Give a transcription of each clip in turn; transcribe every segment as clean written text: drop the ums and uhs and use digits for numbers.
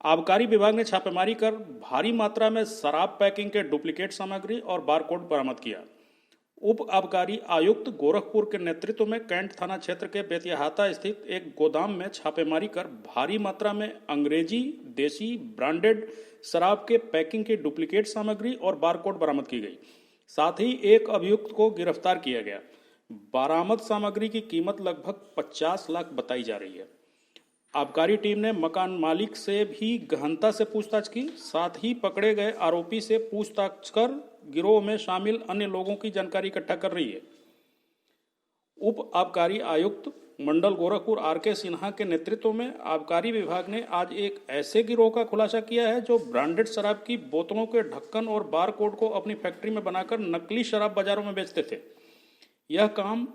आबकारी विभाग ने छापेमारी कर भारी मात्रा में शराब पैकिंग के डुप्लीकेट सामग्री और बारकोड बरामद किया। उप आबकारी आयुक्त गोरखपुर के नेतृत्व में कैंट थाना क्षेत्र के बेतियाहाता स्थित एक गोदाम में छापेमारी कर भारी मात्रा में अंग्रेजी, देसी, ब्रांडेड शराब के पैकिंग की डुप्लीकेट सामग्री और बारकोड बरामद की गई। साथ ही एक अभियुक्त को गिरफ्तार किया गया। बरामद सामग्री की कीमत लगभग 50 लाख बताई जा रही है। आबकारी टीम ने मकान मालिक से भी गहनता से पूछताछ की। साथ ही पकड़े गए आरोपी से पूछताछ कर गिरोह में शामिल अन्य लोगों की जानकारी इकट्ठा कर रही है। उप आबकारी आयुक्त मंडल गोरखपुर आर.के. सिन्हा के नेतृत्व में आबकारी विभाग ने आज एक ऐसे गिरोह का खुलासा किया है जो ब्रांडेड शराब की बोतलों के ढक्कन और बार कोड को अपनी फैक्ट्री में बनाकर नकली शराब बाजारों में बेचते थे। यह काम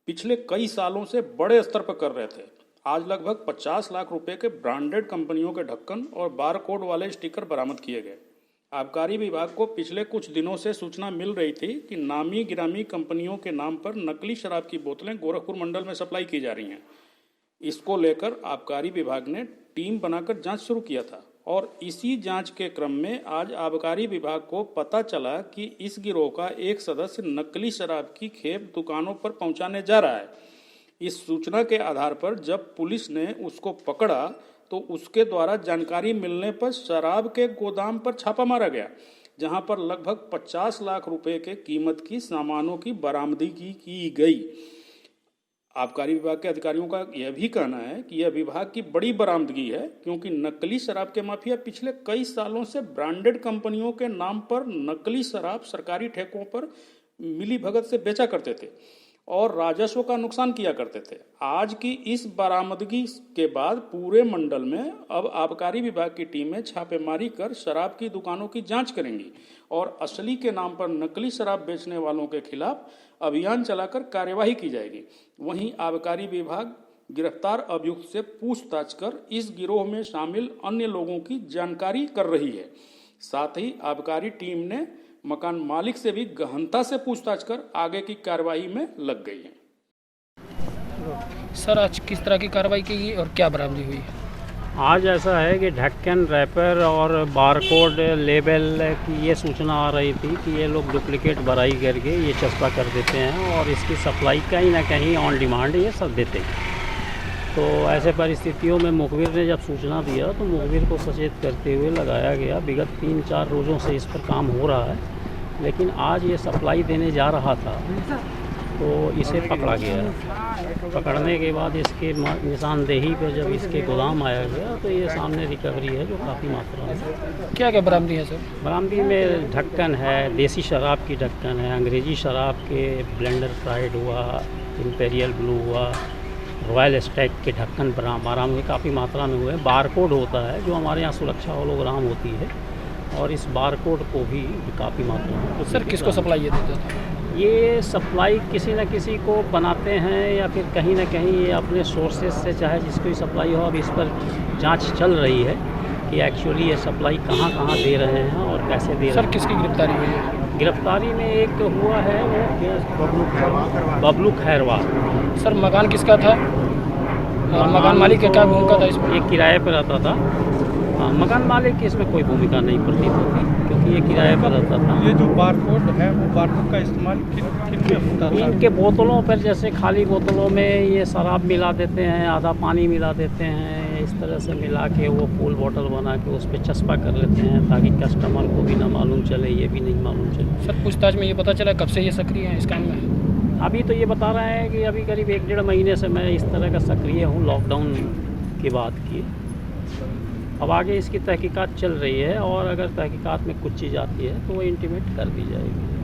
पिछले कई सालों से बड़े स्तर पर कर रहे थे। आज लगभग 50 लाख रुपए के ब्रांडेड कंपनियों के ढक्कन और बार कोड वाले स्टिकर बरामद किए गए। आबकारी विभाग को पिछले कुछ दिनों से सूचना मिल रही थी कि नामी गिरामी कंपनियों के नाम पर नकली शराब की बोतलें गोरखपुर मंडल में सप्लाई की जा रही हैं। इसको लेकर आबकारी विभाग ने टीम बनाकर जांच शुरू किया था और इसी जांच के क्रम में आज आबकारी विभाग को पता चला कि इस गिरोह का एक सदस्य नकली शराब की खेप दुकानों पर पहुंचाने जा रहा है। इस सूचना के आधार पर जब पुलिस ने उसको पकड़ा तो उसके द्वारा जानकारी मिलने पर शराब के गोदाम पर छापा मारा गया, जहां पर लगभग 50 लाख रुपए के कीमत की सामानों की बरामदगी की गई। आबकारी विभाग के अधिकारियों का यह भी कहना है कि यह विभाग की बड़ी बरामदगी है, क्योंकि नकली शराब के माफिया पिछले कई सालों से ब्रांडेड कंपनियों के नाम पर नकली शराब सरकारी ठेकों पर मिलीभगत से बेचा करते थे और राजस्व का नुकसान किया करते थे। आज की इस बरामदगी के बाद पूरे मंडल में अब आबकारी विभाग की टीमें छापेमारी कर शराब की दुकानों की जांच करेंगी और असली के नाम पर नकली शराब बेचने वालों के खिलाफ अभियान चलाकर कार्यवाही की जाएगी। वहीं आबकारी विभाग गिरफ्तार अभियुक्त से पूछताछ कर इस गिरोह में शामिल अन्य लोगों की जानकारी कर रही है। साथ ही आबकारी टीम ने मकान मालिक से भी गहनता से पूछताछ कर आगे की कार्रवाई में लग गई है। सर, आज किस तरह की कार्रवाई की गई और क्या बरामदी हुई है? आज ऐसा है कि ढक्कन, रैपर और बारकोड लेबल की ये सूचना आ रही थी कि ये लोग डुप्लीकेट भराई करके ये चस्पा कर देते हैं और इसकी सप्लाई कहीं ना कहीं ऑन डिमांड ये सब देते हैं। तो ऐसे परिस्थितियों में मुखबिर ने जब सूचना दिया तो मुखबिर को सचेत करते हुए लगाया गया। विगत 3-4 रोज़ों से इस पर काम हो रहा है, लेकिन आज ये सप्लाई देने जा रहा था तो इसे पकड़ा गया। पकड़ने के बाद इसके निशानदेही पर जब इसके गोदाम आया गया तो ये सामने रिकवरी है जो काफ़ी मात्रा में। क्या क्या बरामदी है सर? बरामदी में ढक्कन है, देसी शराब की ढक्कन है, अंग्रेजी शराब के ब्लेंडर फ्राइड हुआ, इंपेरियल ब्लू हुआ, रॉयल स्टैग के ढक्कन बरामद काफ़ी मात्रा में हुए। बारकोड होता है जो हमारे यहाँ सुरक्षा होलोग्राम होती है और इस बारकोड को भी काफ़ी मात्रा में। तो सर, किसको सप्लाई ये देते थे? ये सप्लाई किसी न किसी को बनाते हैं या फिर कहीं ना कहीं ये अपने सोर्सेज से, चाहे जिसको भी सप्लाई हो। अब इस पर जांच चल रही है कि एक्चुअली ये सप्लाई कहाँ कहाँ दे रहे हैं और कैसे दे रहे हैं। सर, किसकी गिरफ्तारी हुई है? गिरफ्तारी में एक हुआ है वो बबलू खैरवाल। सर, मकान किसका था और मकान मालिक का क्या भूमिका था इसमें? एक किराए पर रहता था। हाँ, मकान मालिक की इसमें कोई भूमिका नहीं प्रतीत होती क्योंकि ये किराए पर रहता था। ये जो बारकोड है वो बारकोड का इस्तेमाल किन में होता था? इनके बोतलों पर, जैसे खाली बोतलों में ये शराब मिला देते हैं, आधा पानी मिला देते हैं, इस तरह से मिला के वो फुल बोतल बना के उस पर चस्पा कर लेते हैं ताकि कस्टमर को भी ना मालूम चले, ये भी नहीं मालूम चले। सर, पूछताछ में ये पता चला कब से ये सक्रिय हैं इस काम में? अभी तो ये बता रहे हैं कि अभी करीब 1-1.5 महीने से मैं इस तरह का सक्रिय हूँ, लॉकडाउन की बात की। अब आगे इसकी तहकीकात चल रही है और अगर तहकीकात में कुछ चीज़ आती है तो वो इंटीमेट कर दी जाएगी।